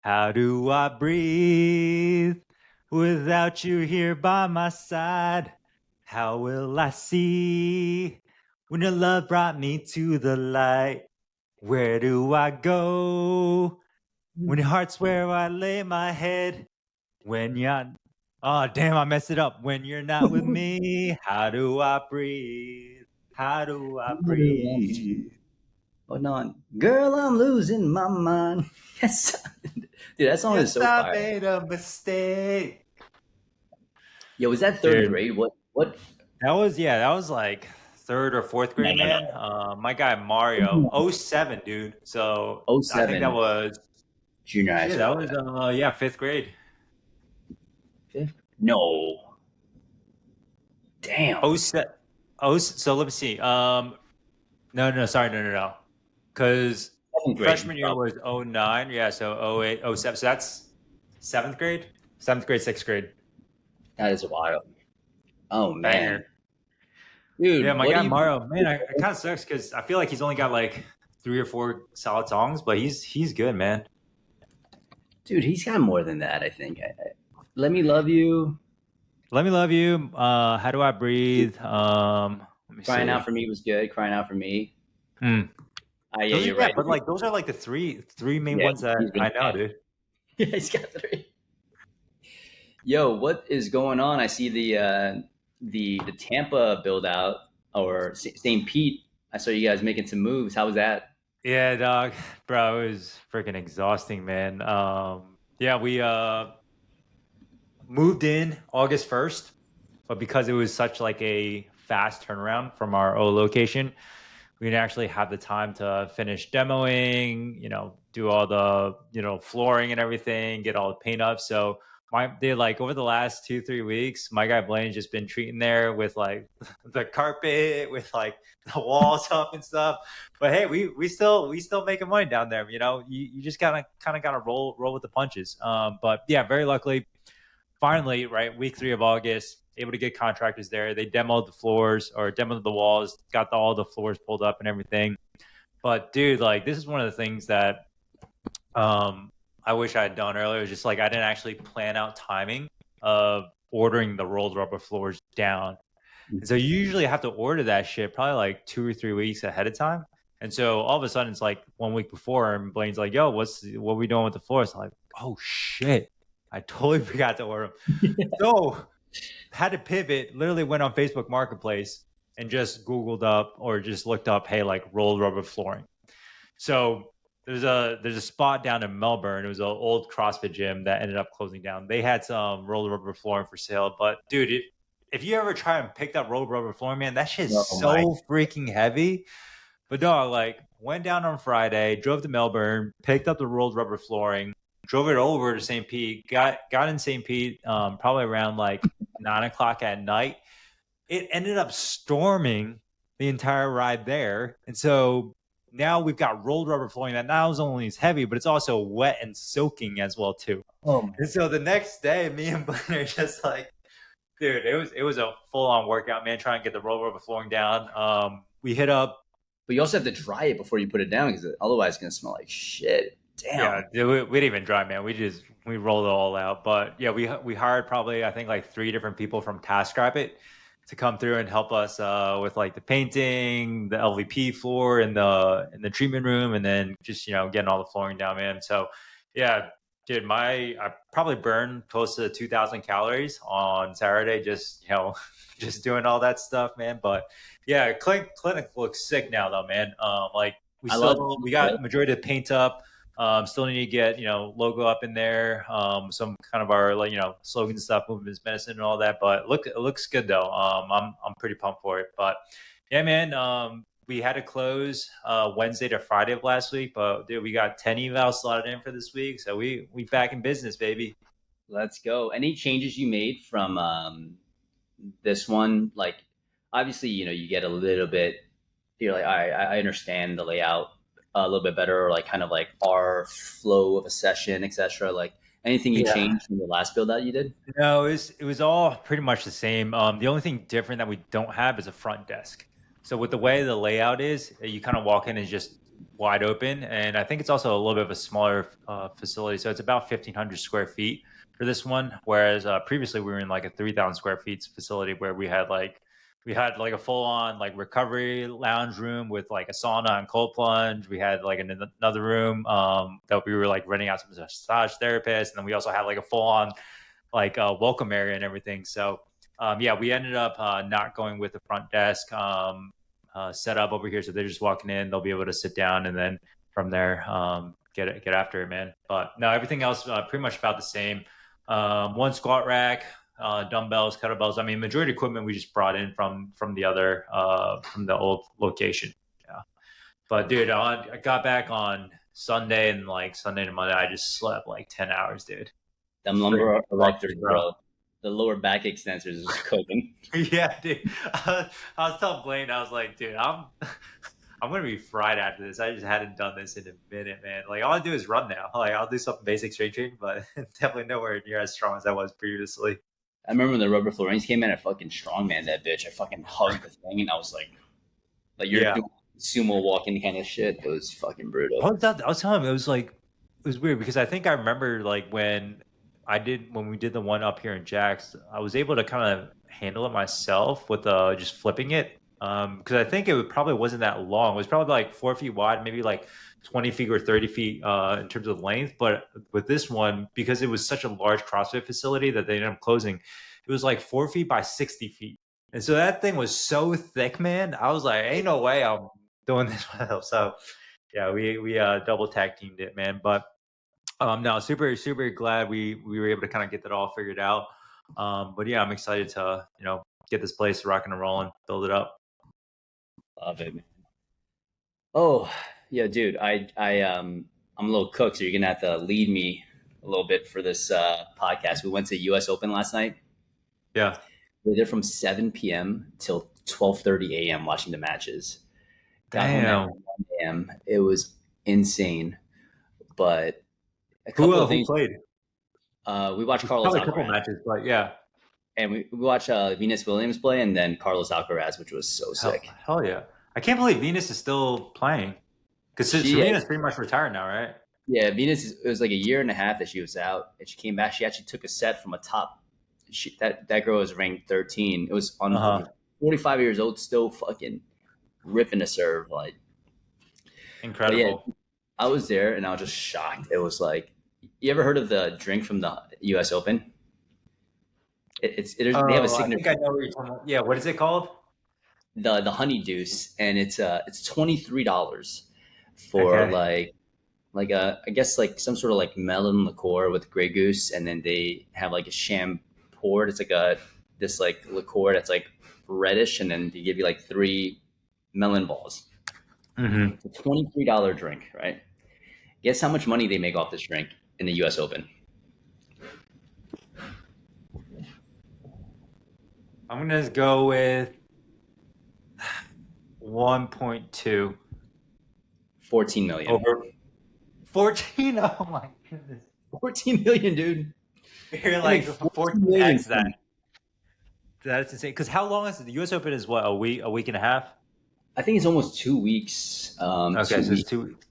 How do I breathe without you here by my side? How will I see when your love brought me to the light? Where do I go when your heart's where I lay my head? When you're oh damn, I messed it up. When you're not with me, how do I breathe? How do I breathe? Oh no, girl, I'm losing my mind. Yes, dude, that song is Yes, so I fire. made a mistake. Yo, was that third Dude, grade? What? that was like third or fourth No, grade, no, man. My guy Mario, no. '07, dude. So Oh I think that seven, was junior high shit. That school. was yeah, fifth grade. Fifth? No, damn. Oh, so let me see. No, sorry, no. Because Second grade, freshman year probably. was '09. Yeah, so '08, '07. So that's seventh grade, seventh grade, sixth grade. That is wild. Oh man, Banger. Yeah, dude, my what do guy you? Mario, man, it kind of sucks because I feel like he's only got like 3 or 4 solid songs, but he's good, man. Dude, he's got more than that. I think. Let me love you. Let me love you. How do I breathe? Let me Crying out see. for me was good. Crying out for me. Hmm. Yeah, Those are you're yeah, right. but like those are like the three main Yeah, ones that he's been I know, dude. yeah, he's got three. Yo, what is going on? I see the Tampa build out or St. Pete. I saw you guys making some moves. How was that? Yeah, dog, bro, it was freaking exhausting, man. Yeah, we moved in August 1st, but because it was such like a fast turnaround from our old location, we didn't actually have the time to finish demoing, do all the, flooring and everything, get all the paint up. So they like over the last 2, 3 weeks, my guy Blaine's just been treating there with like the carpet, with like the walls up and stuff. But hey, we still making money down there. You just gotta kind of gotta roll with the punches. But yeah, very luckily, finally, right, week 3 of August, able to get contractors there. They demoed the floors or demoed the walls, got all the floors pulled up and everything. But dude, like this is one of the things that I wish I had done earlier. It was just like I didn't actually plan out timing of ordering the rolled rubber floors down. And so you usually have to order that shit probably like 2 or 3 weeks ahead of time. And so all of a sudden it's like 1 week before, and Blaine's like, "Yo, what are we doing with the floors?" I'm like, "Oh shit, I totally forgot to order them." So had to pivot, literally went on Facebook Marketplace and just Googled up or just looked up, hey, like rolled rubber flooring. So there's a spot down in Melbourne. It was an old CrossFit gym that ended up closing down. They had some rolled rubber flooring for sale, but dude, if you ever try and pick up rolled rubber flooring, man, that shit's Oh my! so freaking heavy. But dog, like went down on Friday, drove to Melbourne, picked up the rolled rubber flooring, drove it over to St. Pete, got in St. Pete probably around like 9 o'clock at night. It ended up storming the entire ride there. And so now we've got rolled rubber flooring that not only is heavy, but it's also wet and soaking as well too. Oh my! And so the next day, me and Blaine are just like, dude, it was a full on workout, man, trying to get the rolled rubber flooring down. We hit up. But you also have to dry it before you put it down because otherwise it's gonna smell like shit. Yeah, Damn. we didn't even dry, man. We rolled it all out. But yeah, we hired probably I think like 3 different people from TaskRabbit to come through and help us with like the painting, the LVP floor, in the treatment room, and then just getting all the flooring down, man. So yeah, dude, I probably burned close to 2,000 calories on Saturday, just just doing all that stuff, man. But yeah, clinic looks sick now though, man. Like I love we it. got majority of the paint up. Still need to get logo up in there, some kind of our like slogan stuff, movement is medicine, and all that. But it looks good though. I'm pretty pumped for it. But yeah, man. We had to close Wednesday to Friday of last week, but dude, we got 10 evals slotted in for this week, so we back in business, baby. Let's go. Any changes you made from this one? Like, obviously, you get a little bit. You're like, all right, I understand the layout a little bit better, or like kind of like our flow of a session, etc. Like, anything you Yeah. changed from the last build out you did? No, it was all pretty much the same. The only thing different that we don't have is a front desk. So with the way the layout is, you kind of walk in and just wide open, and I think it's also a little bit of a smaller facility. So it's about 1,500 square feet for this one, whereas previously we were in like a 3,000 square feet facility where we had like a full on like recovery lounge room with like a sauna and cold plunge. We had like another room that we were like renting out to massage therapists, and then we also had like a full on like welcome area and everything. So yeah, we ended up not going with the front desk set up over here. So they're just walking in, they'll be able to sit down, and then from there get after it, man. But no, everything else pretty much about the same. One squat rack, dumbbells, kettlebells. I mean, majority equipment we just brought in from the other from the old location. Yeah, but dude, I got back on Sunday, and like Sunday to Monday, I just slept like 10 hours, dude. Them Straight lumbar erectors, exhausted, bro. bro. The lower back extensors is cooking. Yeah, dude. I was telling Blaine, I was like, dude, I'm gonna be fried after this. I just hadn't done this in a minute, man. Like all I do is run now. Like I'll do some basic strength training, but definitely nowhere near as strong as I was previously. I remember when the rubber Florins came in, I fucking strongman that bitch. I fucking hugged the thing, and I was like you're Yeah. doing sumo walking kind of shit. It was fucking brutal. I was telling him it was like it was weird because I think I remember like when we did the one up here in Jax, I was able to kind of handle it myself with just flipping it. Because I think probably wasn't that long. It was probably like 4 feet wide, maybe like 20 feet or 30 feet in terms of length. But with this one, because it was such a large CrossFit facility that they ended up closing, it was like 4 feet by 60 feet. And so that thing was so thick, man. I was like, ain't no way I'm doing this myself. So yeah, we double tag teamed it, man. But no, super glad we were able to kind of get that all figured out. But yeah, I'm excited to get this place rocking and rolling, build it up. Love it. Oh, yeah, dude. I'm a little cooked, so you're gonna have to lead me a little bit for this podcast. We went to U.S. Open last night. Yeah, We were there from 7 p.m. till 12:30 a.m. watching the matches. Got home at damn. 1 a.m. It was insane. But a Who couple of who things. played? We watched Carlos Probably a couple Alcaraz, matches, but yeah, and we watched Venus Williams play, and then Carlos Alcaraz, which was so sick. hell yeah. I can't believe Venus is still playing because She, Serena's pretty much retired now, right? yeah, Venus. It was like a year and a half that she was out, and she came back. She actually took a set from a top. That girl was ranked 13. It was Uh huh. unbelievable. 45 years old, still fucking ripping a serve. But yeah, Incredible. I was there and I was just shocked. It was like, you ever heard of the drink from the U.S. Open? They have a Oh, I signature, think I know what you're talking about. Yeah, what is it called? the honey deuce, and it's $23 for Okay. like a, I guess like some sort of like melon liqueur with Grey Goose, and then they have like a sham poured. It's like this like liqueur that's like reddish, and then they give you like three melon balls. Hmm. It's a $23 drink, right? Guess how much money they make off this drink in the U.S. Open? I'm gonna go with 1.2 $14 million. over 14. Oh my goodness. 14 million, dude. You're They make like 14 million. 14x that. That's insane. Because how long is it? The U.S. Open is what, a week and a half? I think it's almost 2 weeks. Okay, Two so it's weeks. 2 weeks.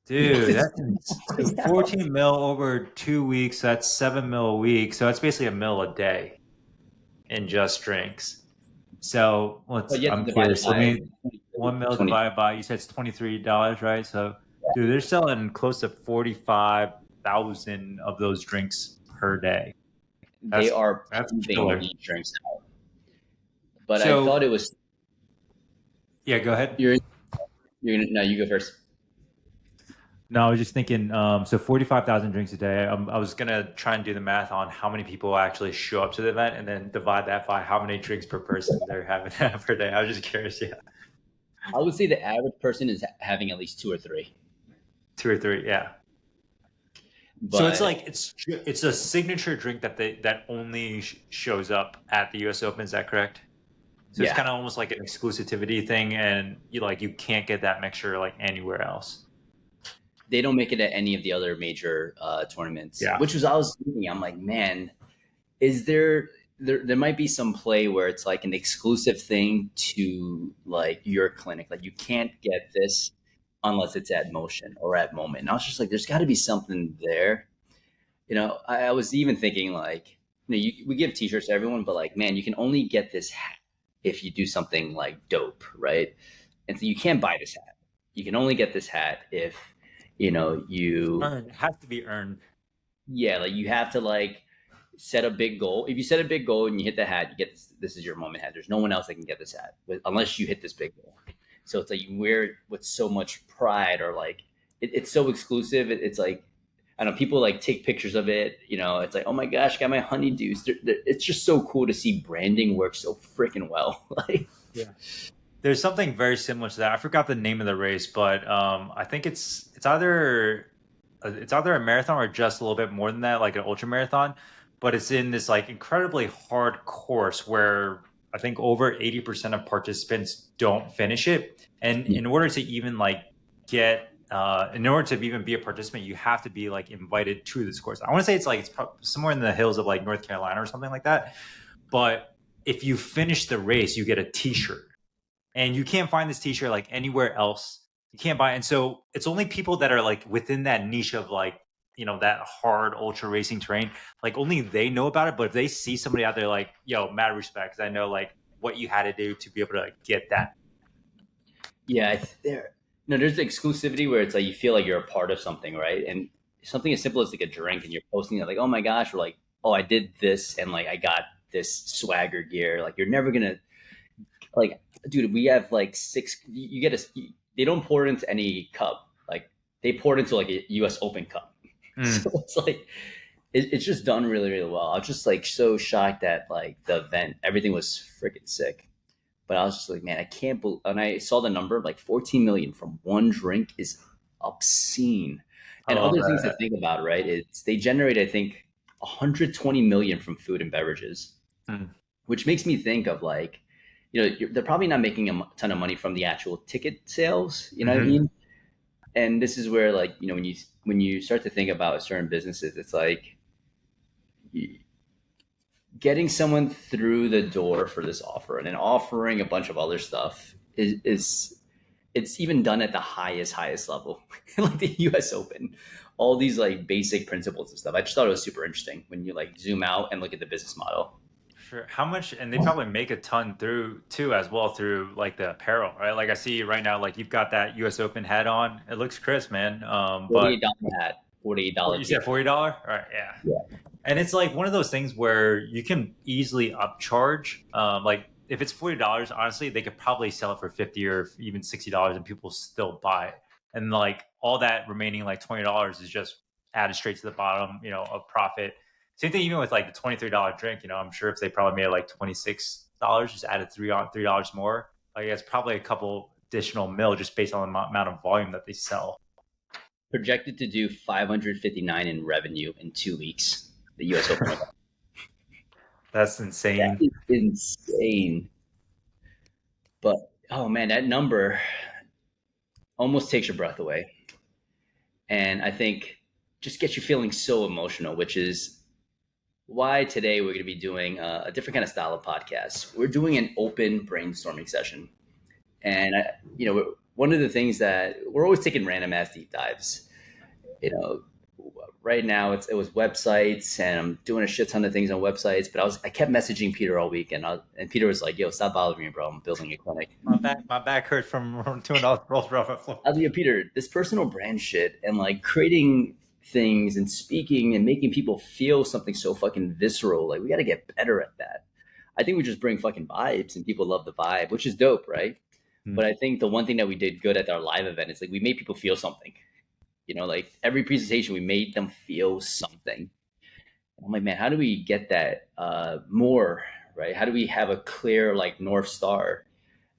Yeah, Dude, so I know. 14 mil over 2 weeks. That's 7 mil a week. So that's basically a mil a day in just drinks. So But you have to I'm divide it curious. Let by me 1 mil 20. divided by, you said it's $23, right? So, dude, they're selling close to 45,000 of those drinks per day. They That's are that's pumping killer. these drinks out. But I thought So, it was yeah, go ahead. you're no, you go first. No, I was just thinking. So 45,000 drinks a day. I was gonna try and do the math on how many people actually show up to the event, and then divide that by how many drinks per person they're having per day. I was just curious. Yeah, I would say the average person is having at least two or three. two or three. Yeah. So it's But like it's a signature drink that only shows up at the U.S. Open. Is that correct? So it's yeah, kind of almost like an exclusivity thing, and you can't get that mixture like anywhere else. they don't make it at any of the other major tournaments. Yeah. Which was I was thinking, I'm like, man, is there might be some play where it's like an exclusive thing to like your clinic, like you can't get this unless it's at motion or at moment. And I was just like, there's got to be something there. I was even thinking like, we give T-shirts to everyone, but like, man, you can only get this hat if you do something like dope, right? And so you can't buy this hat. You can only get this hat if you Earned. It has to be earned. yeah, like you have to like set a big goal. If you set a big goal and you hit the hat, you get this is your moment hat. There's no one else that can get this hat unless you hit this big goal. So it's like you wear it with so much pride, or like it's so exclusive. It's like I don't know, people like take pictures of it. It's like, oh my gosh, got my honeydews. It's just so cool to see branding work so freaking well. Like, Yeah. There's something very similar to that. I forgot the name of the race, but I think it's either a marathon or just a little bit more than that, like an ultra marathon. But it's in this like incredibly hard course where I think over 80% of participants don't finish it. And in order to even like in order to even be a participant, you have to be like invited to this course. I want to say it's somewhere in the hills of like North Carolina or something like that. But if you finish the race, you get a T-shirt, and you can't find this T-shirt like anywhere else. You can't buy it. And so it's only people that are like within that niche of like, that hard ultra racing terrain, like only they know about it. But if they see somebody out there, like, yo, mad respect, 'cause I know like what you had to do to be able to like, get that. yeah, there's the exclusivity where it's like you feel like you're a part of something, right? And something as simple as like a drink, and you're posting it like, oh my gosh, or like, oh, I did this, and like I got this swagger gear. Like you're never gonna like, dude. We have like six. You get they don't pour it into any cup. Like they pour it into like a U.S. Open cup. So it's like it's just done really, really well. I was just like so shocked at like the event. Everything was freaking sick. But I was just like, man, I can't believe. And I saw the number like 14 million from one drink is obscene. I And love other things to that. think about, right? It's they generate, I think, 120 million from food and beverages, Mm. which makes me think of like, they're probably not making a ton of money from the actual ticket sales. You know what I Mm-hmm. mean? And this is where like when you start to think about certain businesses, it's like getting someone through the door for this offer and then offering a bunch of other stuff is it's even done at the highest level, like the U.S. Open. All these like basic principles and stuff. I just thought it was super interesting when you like zoom out and look at the business model. Sure. How much? And they probably make a ton through too, as well, through like the apparel, right? Like I see right now, like you've got that U.S. Open hat on. It looks crisp, man. But $48 hat, $48 you said t-shirt. $40, all right? Yeah. Yeah, And it's like one of those things where you can easily upcharge. Like if it's $40, honestly, they could probably sell it for 50 or even $60, and people still buy it. And like all that remaining like $20 is just added straight to the bottom, of profit. Same thing even with like the $23 drink. I'm sure if they probably made like $26, just added $3 more. Like it's probably a couple additional mil just based on the amount of volume that they sell. projected to do 559 in revenue in 2 weeks. The U.S. Open event. That's That insane. is insane. But oh man, that number almost takes your breath away. And I think just gets you feeling so emotional, which is why today we're going to be doing a different kind of style of podcast. We're doing an open brainstorming session. And, one of the things that we're always taking random ass deep dives, you know, right now it was websites, and I'm doing a shit ton of things on websites, but I kept messaging Peter all week, and Peter was like, yo, stop bothering me, bro. I'm building a clinic. My back hurts from doing all the rolls around the floor. I was like, Peter, this personal brand shit and like creating things and speaking and making people feel something so fucking visceral. Like we got to get better at that. I think we just bring fucking vibes and people love the vibe, which is dope, right? Hmm. But I think the one thing that we did good at our live event is like we made people feel something. Like every presentation, we made them feel something. I'm like, man, how do we get that more, right? How do we have a clear like North Star?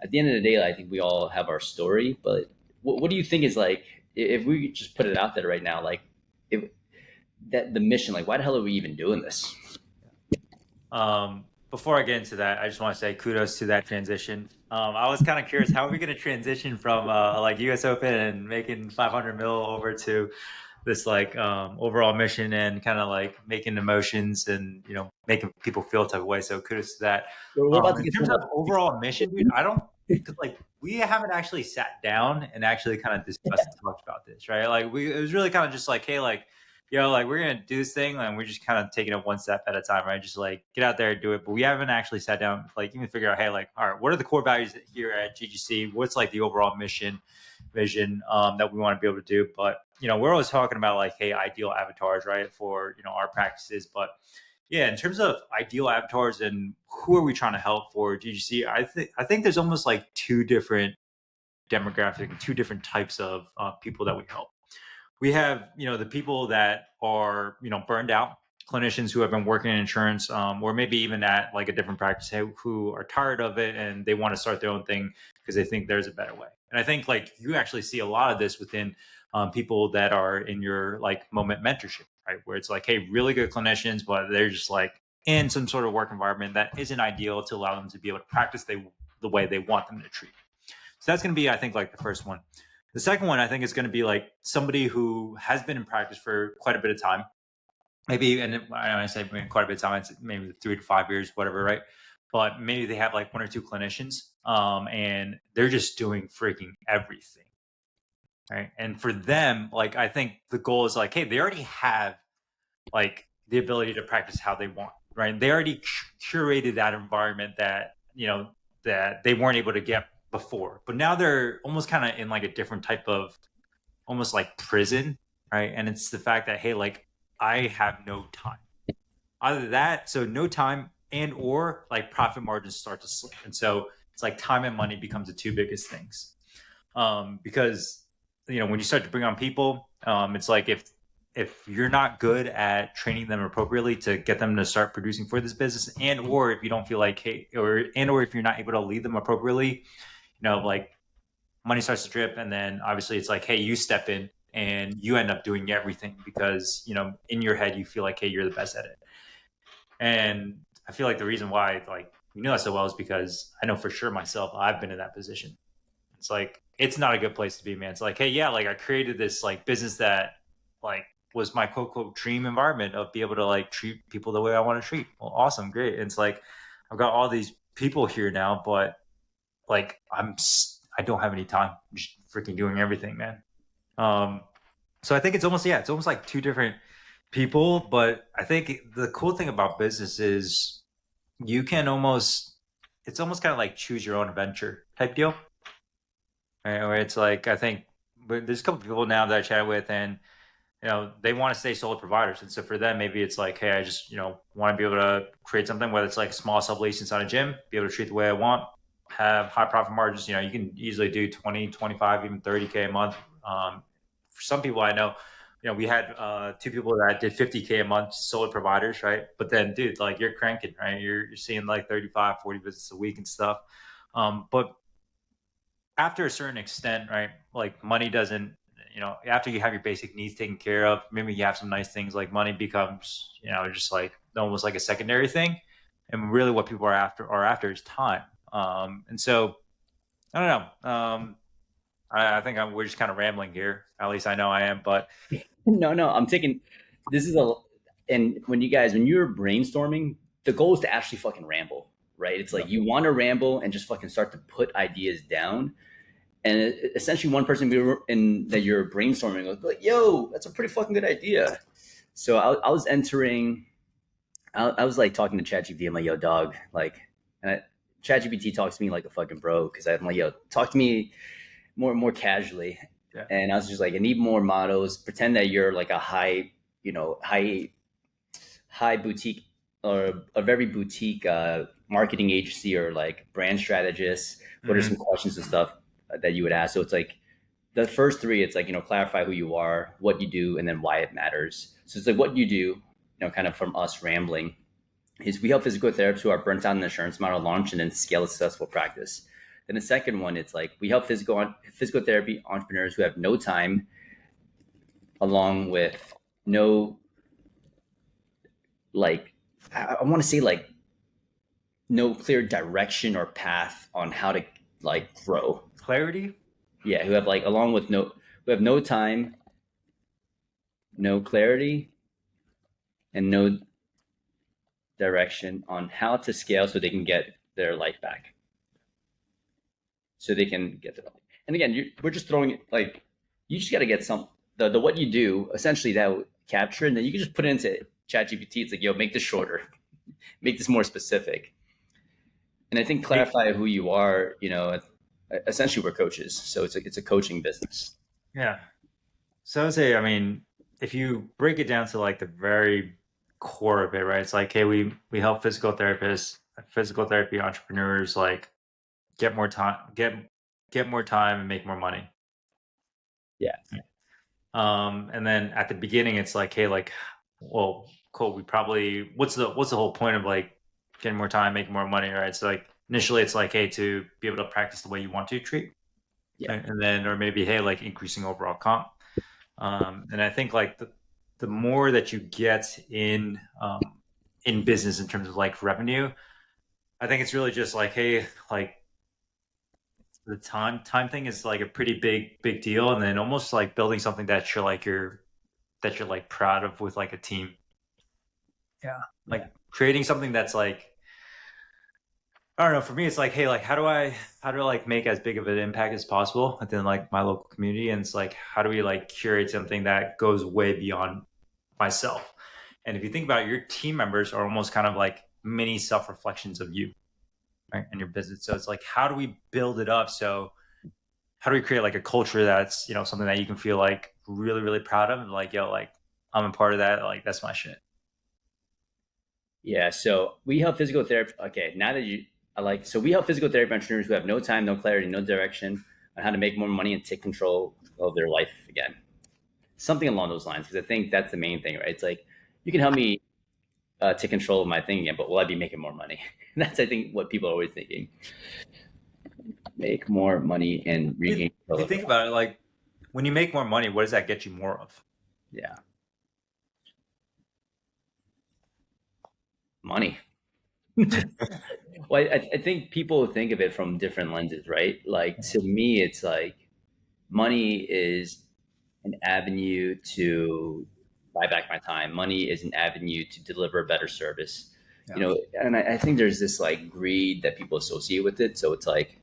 At the end of the day, I think we all have our story, but what do you think is like, if we just put it out there right now, like if that the mission, like why the hell are we even doing this? Before I get into that, I just want to say kudos to that transition. I was kind of curious, how are we going to transition from like U.S. Open and making 500 mil over to this like overall mission and kind of like making emotions and making people feel type of way. So kudos to that. We're about to In get terms someone of overall mission, dude, I don't. because like we haven't actually sat down and actually kind of discussed and talked about this, right? Like it was really kind of just like, hey, like, like we're gonna do this thing, and we're just kind of taking it one step at a time, right? Just like get out there and do it. But we haven't actually sat down, like even figure out, hey, like, all right, what are the core values here at GGC? What's like the overall mission, vision that we want to be able to do? But we're always talking about like, hey, ideal avatars, right, for our practices, but yeah, in terms of ideal avatars and who are we trying to help for GGC, I think there's almost like two different demographic, two different types of people that we help. We have the people that are burned out clinicians who have been working in insurance, or maybe even at like a different practice, who are tired of it and they want to start their own thing because they think there's a better way. And I think like you actually see a lot of this within people that are in your like moment mentorship, right? Where it's like, hey, really good clinicians, but they're just like in some sort of work environment that isn't ideal to allow them to be able to practice the way they want them to treat. So that's going to be, I think, like the first one. The second one, I think, is going to be like somebody who has been in practice for quite a bit of time, maybe, and I say quite a bit of time, it's maybe 3 to 5 years, whatever, right? But maybe they have like one or two clinicians, and they're just doing freaking everything, right? And for them, like I think the goal is like, hey, they already have like the ability to practice how they want, right? They already curated that environment that that they weren't able to get before, but now they're almost kind of in like a different type of almost like prison, right? And it's the fact that hey, like I have no time. Either that, so no time and or like profit margins start to slip, and so it's like time and money becomes the two biggest things. Because when you start to bring on people, it's like if you're not good at training them appropriately to get them to start producing for this business, and or if you don't feel like hey, or if you're not able to lead them appropriately, like money starts to drip, and then obviously it's like hey, you step in and you end up doing everything because in your head you feel like hey, you're the best at it. And I feel like the reason why like you know that so well is because I know for sure myself I've been in that position. It's like it's not a good place to be, man. It's like, hey, yeah, like I created this like business that like was my quote unquote dream environment of be able to like treat people the way I want to treat. Well, awesome, great. And it's like I've got all these people here now, but like I don't have any time. I'm just freaking doing everything, man. Um, so I think it's almost like two different people. But I think the cool thing about business is you can almost it's almost kind of like choose your own adventure type deal, right? Where it's like I think but there's a couple people now that I chat with, and they want to stay solo providers, and so for them maybe it's like, hey, I just want to be able to create something, whether it's like small sublease inside a gym, be able to treat the way I want, have high profit margins. You can easily do 20, 25, even 30K a month. For some people I know, we had two people that did 50K a month solo providers, right? But then dude, like you're cranking, right? You're seeing like 35, 40 visits a week and stuff. But after a certain extent, right? Like money doesn't, after you have your basic needs taken care of, maybe you have some nice things like money becomes, just like almost like a secondary thing. And really what people are after is time. And so I don't know. I think we're just kind of rambling here. At least I know I am, but No, I'm taking this is a and when you're brainstorming, the goal is to actually fucking ramble, right? It's like you want to ramble and just fucking start to put ideas down. And essentially, one person in that you're brainstorming was like, "Yo, that's a pretty fucking good idea." So I was entering, I was like talking to ChatGPT. I'm like, "Yo, dog," like, ChatGPT talks to me like a fucking bro because I'm like, "Yo, talk to me more casually." yeah. And I was just like, I need more models. Pretend that you're like a high boutique or a very boutique marketing agency or like brand strategist. What are some Mm-hmm. questions and stuff that you would ask? So it's like the first three. It's like clarify who you are, what you do, and then why it matters. So it's like what you do. Kind of from us rambling is we help physical therapists who are burnt out in the insurance model launch and then scale a successful practice. Then the second one, it's like we help physical therapy entrepreneurs who have no time, along with no like I want to say like no clear direction or path on how to like grow. Clarity. Yeah, who have like along with no who have no time, no clarity, and no direction on how to scale so they can get their life back. so they can get the value. And again, we're just throwing it like you just got to get some the what you do essentially that will capture, and then you can just put it into ChatGPT. It's like, yo, make this shorter, make this more specific, and I think clarify who you are. Essentially we're coaches, so it's a coaching business. Yeah. So I would say, I mean, if you break it down to like the very core of it, right? It's like, hey, we help physical therapists, physical therapy entrepreneurs, like get more time and make more money. Yeah. And then at the beginning, it's like, hey, like, well, cool. We probably what's the whole point of like getting more time, making more money, right? So like initially, it's like, hey, to be able to practice the way you want to treat, Yeah. right? And then or maybe hey, like increasing overall comp. And I think like the more that you get in business in terms of like revenue, I think it's really just like, hey, like the time thing is like a pretty big deal, and then almost like building something that you're like proud of with like a team. Yeah, like Yeah. creating something that's like I don't know. For me, it's like, hey, like how do I like make as big of an impact as possible within like my local community? And it's like, how do we like curate something that goes way beyond myself? And if you think about it, your team members are almost kind of like mini self reflections of you, right, and your business. So it's like, how do we build it up? So how do we create like a culture that's something that you can feel like really proud of, and like yo, like I'm a part of that. Like that's my shit. Yeah. So we help physical therapy. Okay. Now that you, I like, so we help physical therapy entrepreneurs who have no time, no clarity, no direction on how to make more money and take control of their life again. Something along those lines. Because I think that's the main thing, right? It's like, you can help me take control of my thing again, but will I be making more money? That's, I think, what people are always thinking. Make more money and regain If control you of their think life. about it, like when you make more money, what does that get you more of? Yeah. Money. Well, I think people think of it from different lenses, right? Like to me, it's like money is an avenue to buy back my time. Money is an avenue to deliver a better service. Yeah. And I think there's this like greed that people associate with it. So it's like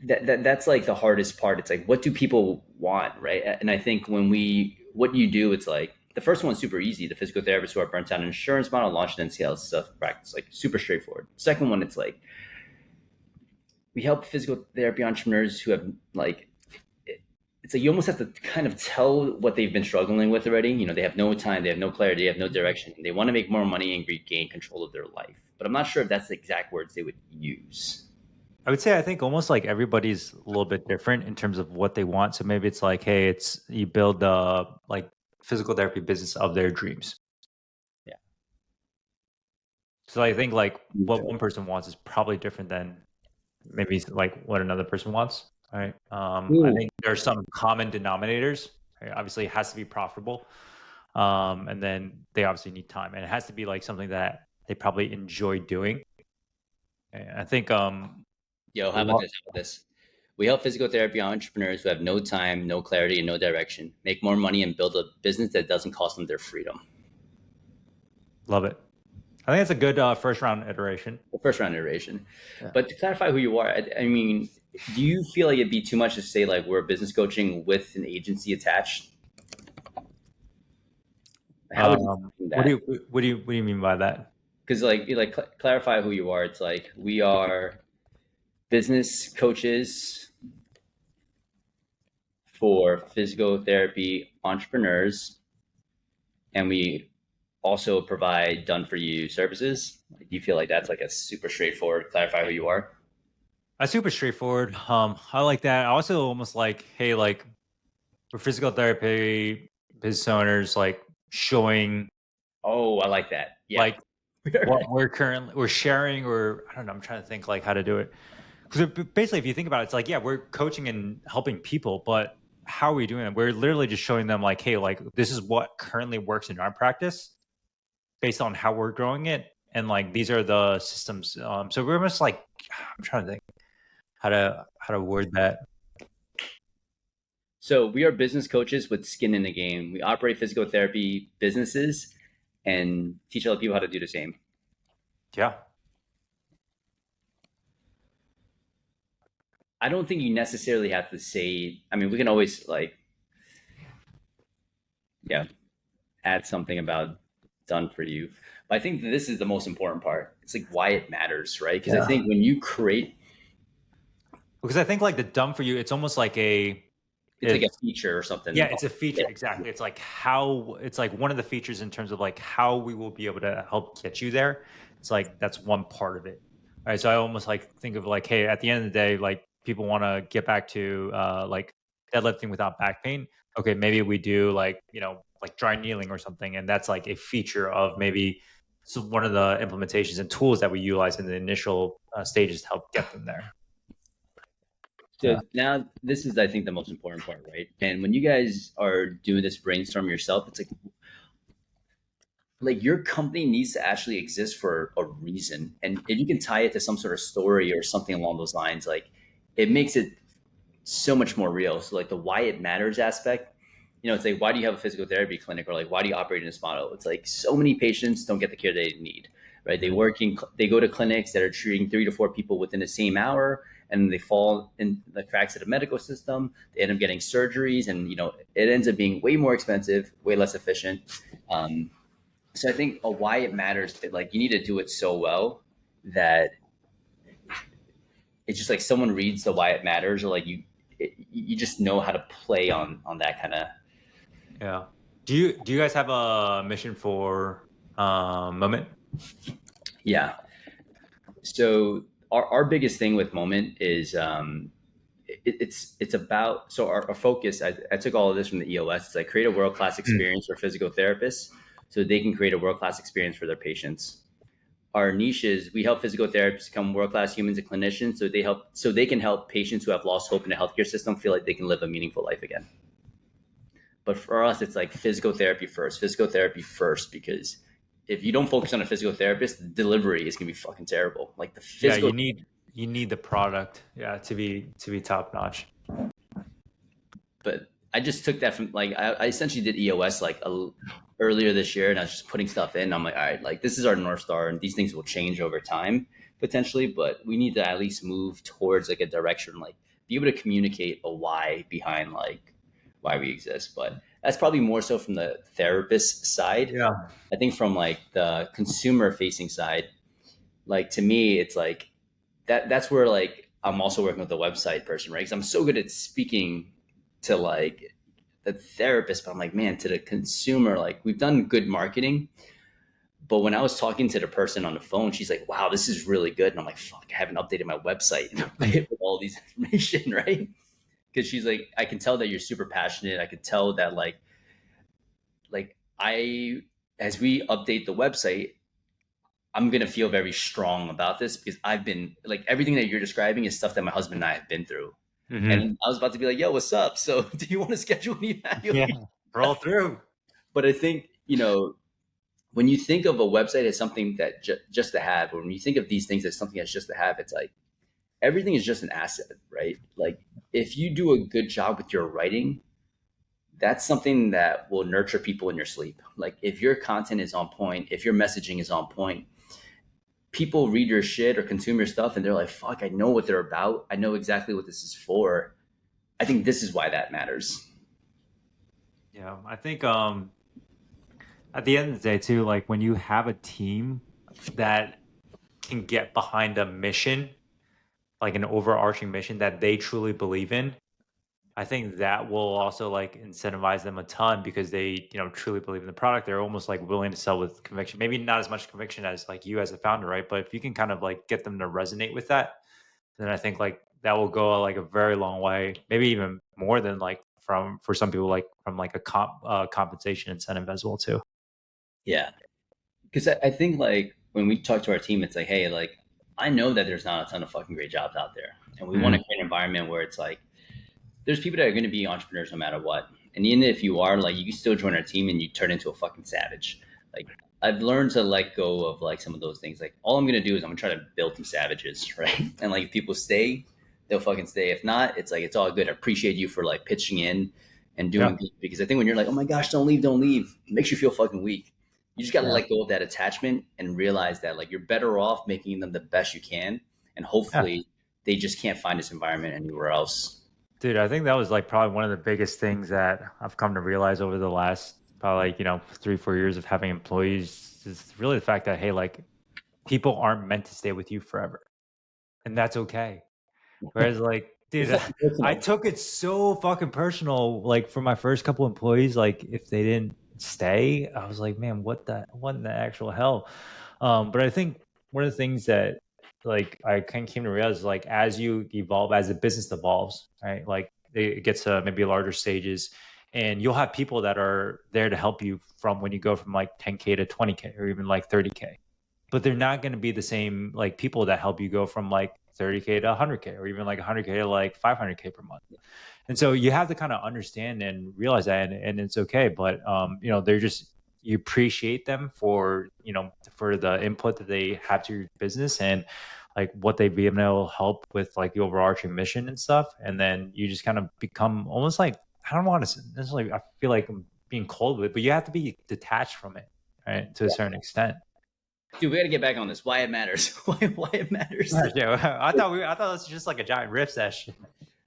that's like the hardest part. It's like, what do people want, right? And I think what you do, it's like the first one's super easy. The physical therapists who are burnt out an insurance model, launched an sales stuff practice, like super straightforward. Second one, it's like we help physical therapy entrepreneurs who have like it's like you almost have to kind of tell what they've been struggling with already. They have no time, they have no clarity, they have no direction. They want to make more money and regain control of their life. But I'm not sure if that's the exact words they would use. I would say I think almost like everybody's a little bit different in terms of what they want. So maybe it's like, hey, it's you build the like physical therapy business of their dreams. Yeah. So I think like what one person wants is probably different than maybe like what another person wants. Right. I Ooh. think there are some common denominators. Right? Obviously, it has to be profitable, and then they obviously need time, and it has to be like something that they probably enjoy doing. And I think Yo, a how about lot, this? How about this? We help physical therapy entrepreneurs who have no time, no clarity, and no direction make more money and build a business that doesn't cost them their freedom. love it. I think it's a good first round iteration. The first round iteration. Yeah. But to clarify who you are, I mean, do you feel like it'd be too much to say like we're business coaching with an agency attached? How would you explain What do that? what do you mean by that? Because clarify who you are. It's like we are business coaches for physical therapy entrepreneurs, and we also provide done for you services. Do you feel like that's like a super straightforward clarify who you are? That's super straightforward. I like that. I also almost like, hey, like for physical therapy business owners, like showing Oh, I like that. Yeah. like what we're sharing, or I don't know. I'm trying to think like how to do it because basically, if you think about it, it's like yeah, we're coaching and helping people, but how are we doing it? We're literally just showing them like, hey, like this is what currently works in our practice based on how we're growing it, and like these are the systems. So we're almost like I'm trying to think how to word that. So we are business coaches with skin in the game. We operate physical therapy businesses and teach other people how to do the same. Yeah. I don't think you necessarily have to say. I mean, we can always like, yeah, add something about done for you. But I think that this is the most important part. It's like why it matters, right? Because I Yeah. think when you create, Because I think like the dumb for you, it's almost like it's like a it's feature or something. yeah, it's a feature. Yeah. Exactly. It's like how it's like one of the features in terms of like how we will be able to help get you there. It's like that's one part of it. All right. So I almost like think of like, hey, at the end of the day, like people want to get back to like deadlifting without back pain. Okay, maybe we do like, like dry kneeling or something. And that's like a feature of maybe so one of the implementations and tools that we utilize in the initial stages to help get them there. So now this is, I think, the most important part, right? And when you guys are doing this brainstorm yourself, it's like your company needs to actually exist for a reason. And if you can tie it to some sort of story or something along those lines, like it makes it so much more real. So like the why it matters aspect, it's like why do you have a physical therapy clinic, or like why do you operate in this model? It's like so many patients don't get the care they need, right? They go to clinics that are treating 3 to 4 people within the same hour, and they fall in the cracks of the medical system. They end up getting surgeries, and it ends up being way more expensive, way less efficient. Um, so I think a why it matters, like you need to do it so well that it's just like someone reads the why it matters, or like you just know how to play on that kind of. Yeah. Do you guys have a mission for Moment? Yeah. So our biggest thing with Moment is it's about, so our focus. I took all of this from the EOS. It's like create a world class Mm. experience for physical therapists, so they can create a world class experience for their patients. Our niche is we help physical therapists become world class humans and clinicians, so they can help patients who have lost hope in the healthcare system feel like they can live a meaningful life again. But for us, it's like physical therapy first, because if you don't focus on a physical therapist, the delivery is gonna be fucking terrible. Like the Yeah, physical, you need the product, yeah, to be top notch. but I just took that from like I essentially did EOS like earlier this year, and I was just putting stuff in. I'm like, all right, like this is our North Star, and these things will change over time potentially, but we need to at least move towards like a direction, like be able to communicate a why behind like why we exist. But that's probably more so from the therapist side. Yeah. I think from like the consumer facing side, like to me, it's like that's where like I'm also working with the website person, right? Because I'm so good at speaking to like the therapist, but I'm like, man, to the consumer, like we've done good marketing, but when I was talking to the person on the phone, she's like, wow, this is really good. And I'm like, fuck, I haven't updated my website in a bit with all these information, right? Because she's like, I can tell that you're super passionate. I could tell that like I as we update the website, I'm gonna feel very strong about this, because I've been like everything that you're describing is stuff that my husband and I have been through. Hmm. And I was about to be like, "Yo, what's up? So, do you want to schedule an Yeah. evaluation?" Roll through. But I think when you think of a website as something that just to have, or when you think of these things as something that's just to have, it's like everything is just an asset, right? Like if you do a good job with your writing, that's something that will nurture people in your sleep. Like if your content is on point, if your messaging is on point, people read your shit or consume your stuff and they're like, fuck, I know what they're about. I know exactly what this is for. I think this is why that matters. Yeah, I think at the end of the day too, like when you have a team that can get behind a mission, like an overarching mission that they truly believe in, I think that will also like incentivize them a ton because they, truly believe in the product. They're almost like willing to sell with conviction. Maybe not as much conviction as like you as a founder, right? But if you can kind of like get them to resonate with that, then I think like that will go like a very long way. Maybe even more than like from for some people like from like a compensation incentive as well too. Yeah. Because I think like when we talk to our team, it's like, hey, like I know that there's not a ton of fucking great jobs out there. And we want to Mhm. create an environment where it's like there's people that are going to be entrepreneurs no matter what. And even if you are, like, you can still join our team and you turn into a fucking savage. Like, I've learned to let go of like some of those things. Like, all I'm going to do is I'm going to try to build some savages, right? And like, if people stay, they'll fucking stay. If not, it's like, it's all good. I appreciate you for like pitching in and doing Yeah. good, because I think when you're like, oh my gosh, don't leave, it makes you feel fucking weak. You just got to Yeah. let go of that attachment and realize that like you're better off making them the best you can, and Yeah. hopefully they just can't find this environment anywhere else. Dude, I think that was like probably one of the biggest things that I've come to realize over the last probably like, 3, 4 years of having employees is really the fact that, hey, like people aren't meant to stay with you forever. And that's okay. Whereas, like, It's dude, not I personal. took it so fucking personal. Like for my first couple employees, like if they didn't stay, I was like, man, what in the actual hell? But I think one of the things that like I kind of came to realize is like as you evolve, as the business evolves, right? Like it gets to maybe larger stages, and you'll have people that are there to help you from when you go from like 10K to 20K or even like 30K, but they're not going to be the same like people that help you go from like 30K to 100K or even like 100K to like 500K per month. And so you have to kind of understand and realize that, and it's okay. But they're just, you appreciate them for for the input that they have to your business and like what they've been able to help with like the overarching mission and stuff. And then you just kind of become almost like, I don't want to necessarily, I feel like I'm being cold with it, but you have to be detached from it, right, to a Yeah. certain extent. Dude, we got to get back on this. Why it matters? Why it matters? Yeah, I thought it was just like a giant riff session.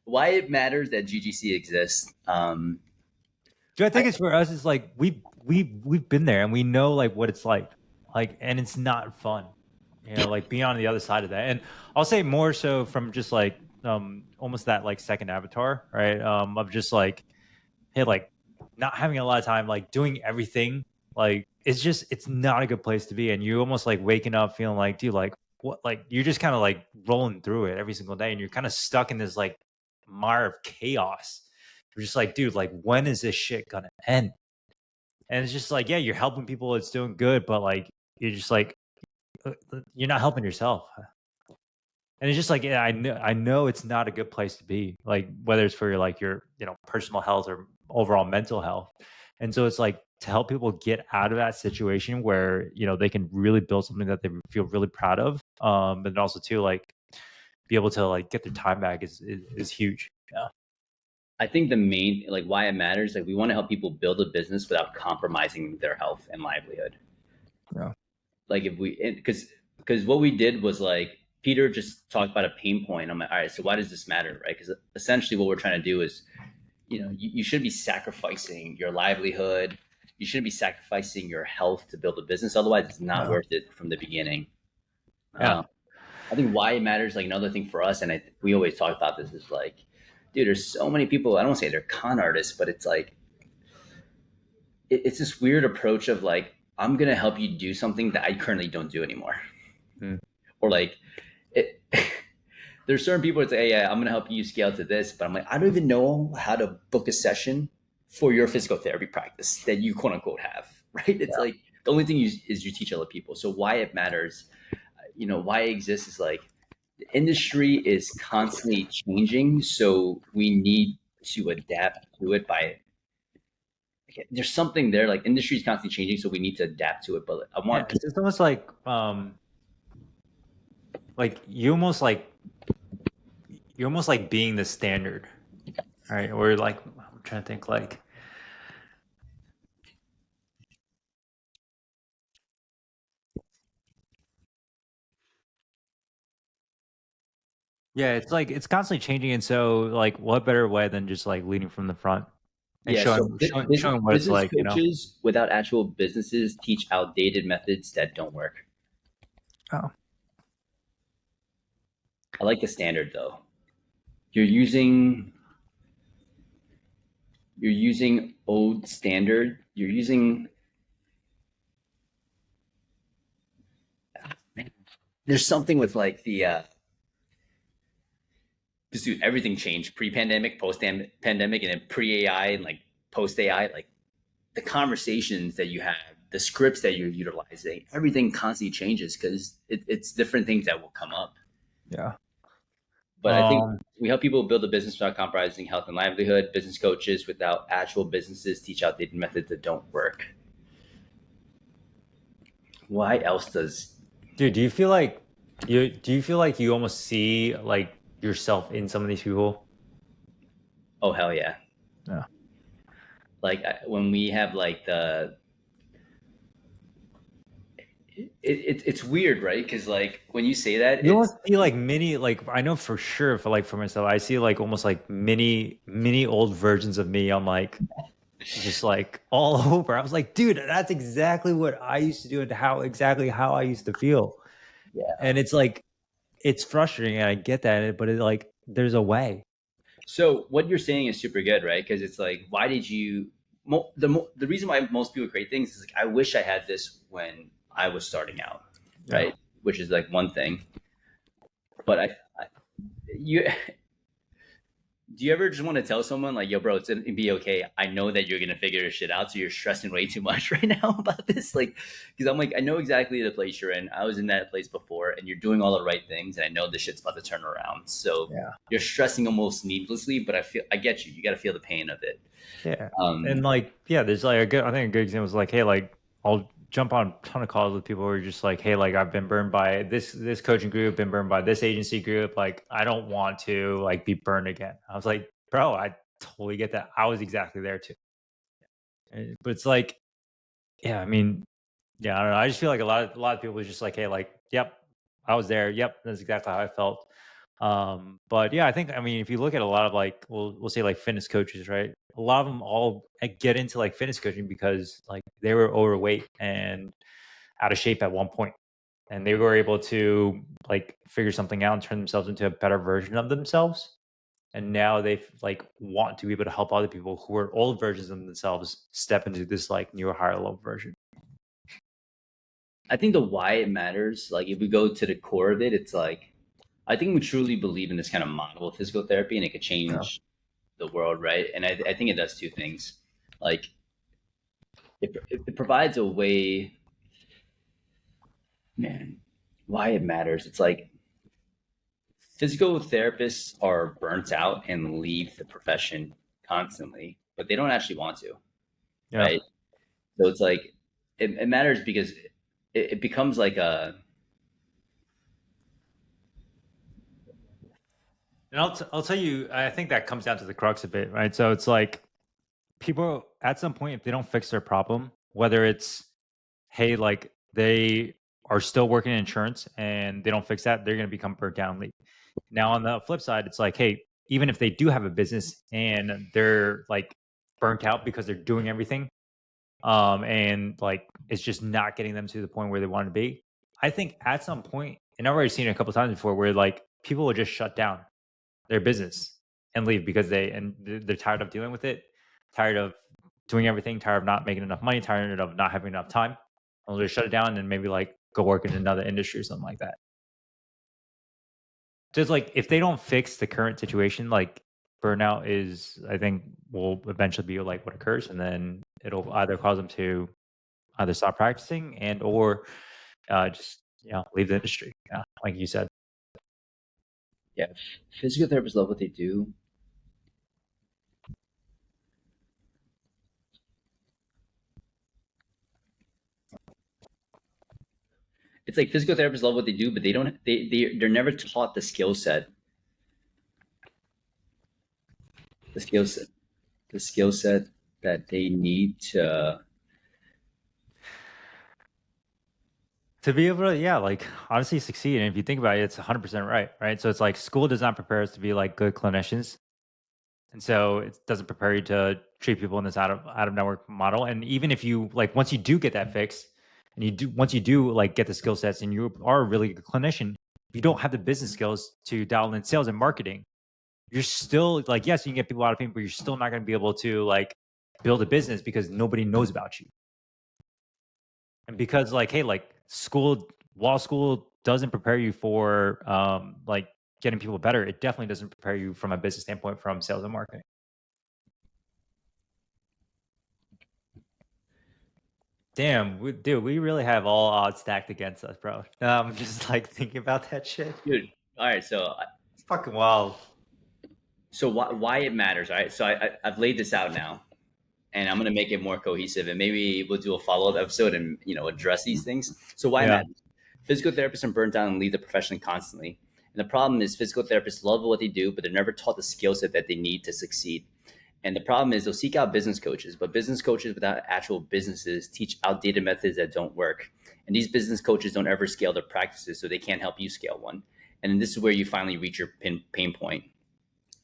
Why it matters that GGC exists? Dude, I I, think it's for us. It's like we've been there and we know like what it's like, and it's not fun. Like being on the other side of that. And I'll say more so from just like almost that like second avatar, right? Of just like, hey, like not having a lot of time, like doing everything, like it's not a good place to be. And you almost like waking up feeling like, dude, like what, like you're just kind of like rolling through it every single day, and you're kind of stuck in this like mire of chaos. You're just like, dude, like when is this shit gonna end? And it's just like, yeah, you're helping people, it's doing good, but like you're just like you're not helping yourself. And it's just like, yeah, I know it's not a good place to be, like whether it's for your like your personal health or overall mental health. And so it's like to help people get out of that situation where they can really build something that they feel really proud of, and also too like be able to like get their time back is huge. Yeah. I think the main like why it matters, like we want to help people build a business without compromising their health and livelihood. Yeah. Like if we, because what we did was like Peter just talked about a pain point. I'm like, all right, so why does this matter, right? Because essentially what we're trying to do is, you shouldn't be sacrificing your livelihood. You shouldn't be sacrificing your health to build a business. Otherwise, it's not Yeah. worth it from the beginning. Yeah. Um, I think why it matters, like another thing for us, and we always talk about this, is like, dude, there's so many people. I don't want to say they're con artists, but it's like it's this weird approach of like, I'm gonna help you do something that I currently don't do anymore, Mm. or like, it, there's certain people that say, hey, yeah, I'm gonna help you scale to this, but I'm like, I don't even know how to book a session for your physical therapy practice that you quote unquote have, right? It's like the only thing is you teach other people. So why it matters, why it exists is like the industry is constantly changing, so we need to adapt to it by there's something there, like industry is constantly changing, so we need to adapt to it. But I Yeah, want it's people. just almost like you're almost like being the standard, right? Or like I'm trying to think like, yeah, it's like it's constantly changing, and so like what better way than just like leading from the front and Yeah, so showing what it's business like. coaches without actual businesses teach outdated methods that don't work. Oh. I like the standard though. You're using you're using old standard. You're using there's something with like the because dude, everything changed pre-pandemic, post-pandemic, and then pre-AI and like post-AI. Like the conversations that you have, the scripts that you're utilizing, everything constantly changes because it's different things that will come up. Yeah. But I think Um, we help people build a business without compromising health and livelihood. Business coaches without actual businesses teach outdated methods that don't work. Why else does? dude, do you feel like you almost see like yourself in some of these people? Oh hell yeah! Yeah. Like when we have like it's weird, right? Because like when you say that, You it's almost see like mini, like I know for sure for like for myself, I see like almost like mini old versions of me. I'm like just like all over. I was like, dude, that's exactly what I used to do and how exactly how I used to feel. yeah. And it's like it's frustrating and I get that, but it like there's a way. So what you're saying is super good, right? Because it's like, why did you? The reason why most people create things is like, I wish I had this when I was starting out, Yeah. right? Which is like one thing, but you do you ever just want to tell someone like, yo, bro, it's gonna be okay. I know that you're gonna figure this shit out, so you're stressing way too much right now about this. Like, because I'm like, I know exactly the place you're in. I was in that place before, and you're doing all the right things, and I know this shit's about to turn around. So Yeah. you're stressing almost needlessly, but I get you. You got to feel the pain of it. Yeah. And Um, like, yeah, there's like a good, I think a good example is like, hey, like I'll jump on a ton of calls with people who are just like, hey, like I've been burned by this coaching group, been burned by this agency group. Like, I don't want to like be burned again. I was like, bro, I totally get that. I was exactly there too. But it's like, yeah, I mean, yeah, I don't know. I just feel like a lot of people was just like, hey, like, yep, I was there. Yep, that's exactly how I felt. But yeah, I think I mean if you look at a lot of like we'll say like fitness coaches, right? A lot of them all get into like fitness coaching because like they were overweight and out of shape at one point, and they were able to like figure something out and turn themselves into a better version of themselves. And now they like want to be able to help other people who are old versions of themselves step into this like newer higher level version. I think the why it matters, like if we go to the core of it, it's like I think we truly believe in this kind of model of physical therapy, and it could Yeah. change the world, right? And I think it does two things. Like it provides a way, man, why it matters. It's like physical therapists are burnt out and leave the profession constantly, but they don't actually want to, Yeah. right? So it's like it matters because it becomes like a And I'll tell you, I think that comes down to the crux of it, right? So it's like people at some point, if they don't fix their problem, whether it's, hey, like they are still working in insurance and they don't fix that, they're going to become burnt down and leave. Now, on the flip side, it's like, hey, even if they do have a business and they're like burnt out because they're doing everything, and like it's just not getting them to the point where they want to be. I think at some point, and I've already seen it a couple times before, where like people will just shut down their business and leave because they're tired of dealing with it, tired of doing everything, tired of not making enough money, tired of not having enough time. And they'll just shut it down and maybe like go work in another industry or something like that. Just like if they don't fix the current situation, like burnout is, I think, will eventually be like what occurs, and then it'll either cause them to either stop practicing and or just leave the industry. Yeah, like you said. yeah. Physical therapists love what they do. It's like physical therapists love what they do, but they don't. They're never taught the skill set. The skill set. The skill set that they need to. To be able to, yeah, like honestly succeed. And if you think about it, it's 100% right, right? So it's like school does not prepare us to be like good clinicians. And so it doesn't prepare you to treat people in this out of network model. And even if you like once you do get that fixed and you do once you do like get the skill sets and you are a really good clinician, if you don't have the business skills to dial in sales and marketing, you're still like, yes, you can get people out of pain, but you're still not going to be able to like build a business because nobody knows about you. And because like, hey, like law school doesn't prepare you for like getting people better. It definitely doesn't prepare you from a business standpoint from sales and marketing. Damn, dude, we really have all odds stacked against us, bro. Just like thinking about that shit. Dude, all right. It's fucking wild. So why it matters? All right. So I've laid this out now, and I'm gonna make it more cohesive, and maybe we'll do a follow up episode and address these things. So why it Yeah. matters? Physical therapists are burnt out and leave the profession constantly. And the problem is physical therapists love what they do, but they're never taught the skill set that they need to succeed. And the problem is they'll seek out business coaches, but business coaches without actual businesses teach outdated methods that don't work. And these business coaches don't ever scale their practices, so they can't help you scale one. And then this is where you finally reach your pain point,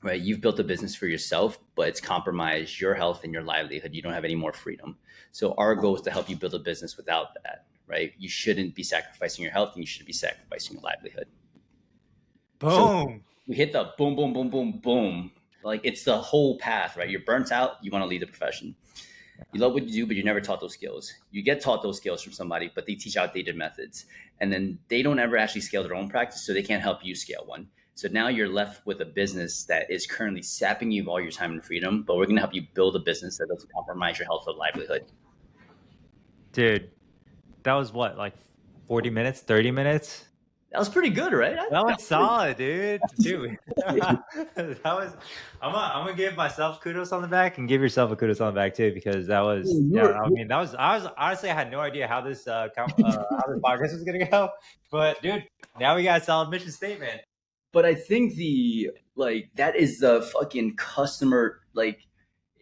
right? You've built a business for yourself, but it's compromised your health and your livelihood. You don't have any more freedom. So our goal is to help you build a business without that, right? You shouldn't be sacrificing your health and you shouldn't be sacrificing your livelihood. So Boom. we hit the boom, boom, boom, boom, boom. Like it's the whole path, right? You're burnt out. You want to leave the profession. You love what you do, but you're never taught those skills. You get taught those skills from somebody, but they teach outdated methods. And then they don't ever actually scale their own practice, so they can't help you scale one. So now you're left with a business that is currently sapping you of all your time and freedom, but we're going to help you build a business that doesn't compromise your health or livelihood. Dude, that was what, like 40 minutes, 30 minutes? That was pretty good, right? That was solid, dude. That was. I'm gonna give myself kudos on the back and give yourself a kudos on the back too, because that was. I mean, that was. I was honestly, I had no idea how this how this podcast was gonna go, but dude, now we got a solid mission statement. But I think that is the fucking customer,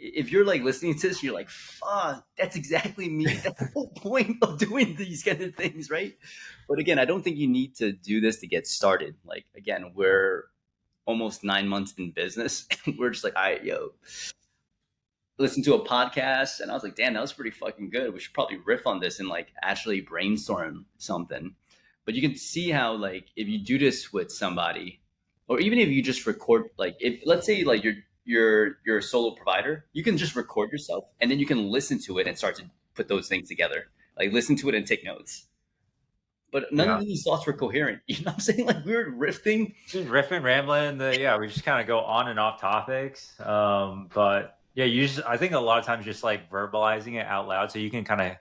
if you're like listening to this, you're like, fuck, that's exactly me. That's the whole point of doing these kind of things, right? But again, I don't think you need to do this to get started. Like, again, we're almost 9 months in business and we're just like, all right, listen to a podcast. And I was like, damn, that was pretty fucking good. We should probably riff on this and like actually brainstorm something. But you can see how, like, if you do this with somebody, or even if you just record, like, if let's say like you're a solo provider, you can just record yourself and then you can listen to it and start to put those things together. Like listen to it and take notes. But none of these thoughts were coherent. You know what I'm saying? Like we were riffing. Just riffing, rambling. We just kind of go on and off topics. But yeah, I think a lot of times just like verbalizing it out loud so you can kind of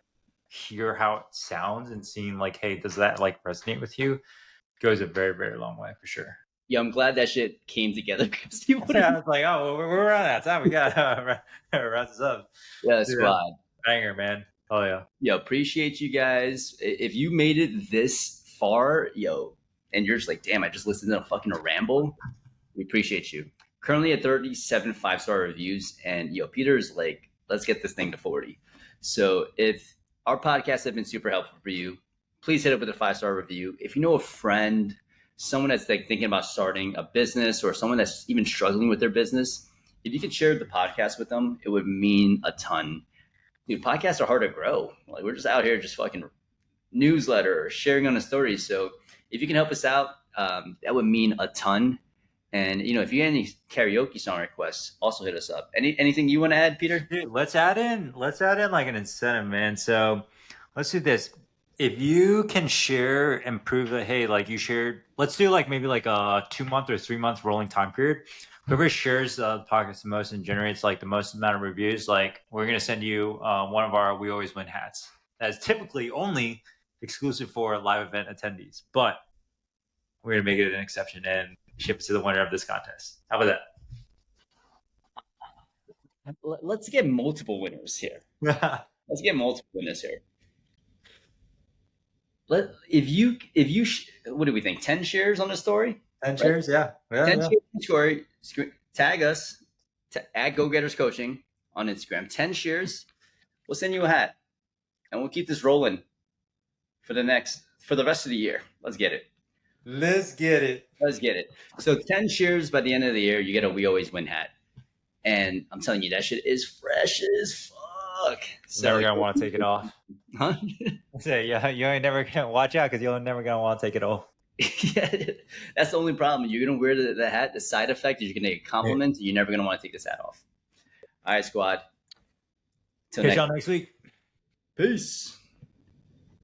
hear how it sounds and seeing like, hey, does that like resonate with you? Goes a very, very long way for sure. Yeah, I'm glad that shit came together. It's like, oh, we're around that time. We got to wrap this up. Yeah, squad. Banger, man. Oh, yeah. Yo, appreciate you guys. If you made it this far, and you're just like, damn, I just listened to a fucking ramble, we appreciate you. Currently at 37 5-star reviews. And, Peter's like, let's get this thing to 40. So if our podcasts have been super helpful for you, please hit it with a 5-star review. If you know a friend, someone that's like thinking about starting a business or someone that's even struggling with their business, if you could share the podcast with them, it would mean a ton. Dude, podcasts are hard to grow. Like we're just out here just fucking newsletter, sharing on the stories. So if you can help us out, that would mean a ton. And if you have any karaoke song requests, also hit us up. Anything you want to add, Peter? Dude, let's add in like an incentive, man. So let's do this. If you can share and prove that, hey, like you shared, let's do like maybe like a 2-month or 3-month rolling time period. Whoever shares the podcast the most and generates like the most amount of reviews, like we're going to send you one of our We Always Win hats. That's typically only exclusive for live event attendees, but we're going to make it an exception and ship it to the winner of this contest. How about that? Let's get multiple winners here. What do we think? 10 shares on the story? 10 shares, yeah. 10 shares on the story. Tag us at Go Getters Coaching on Instagram. 10 shares. We'll send you a hat, and we'll keep this rolling for the rest of the year. Let's get it. So 10 shares by the end of the year, you get a We Always Win hat, and I'm telling you, that shit is fresh as fuck. So never gonna want to take it off. Huh? Yeah, you ain't never gonna watch out because you're never gonna want to take it off. Yeah, that's the only problem. You're gonna wear the hat. The side effect is you're gonna get compliments. You're never gonna want to take this hat off. All right, squad. Catch y'all next week. Peace.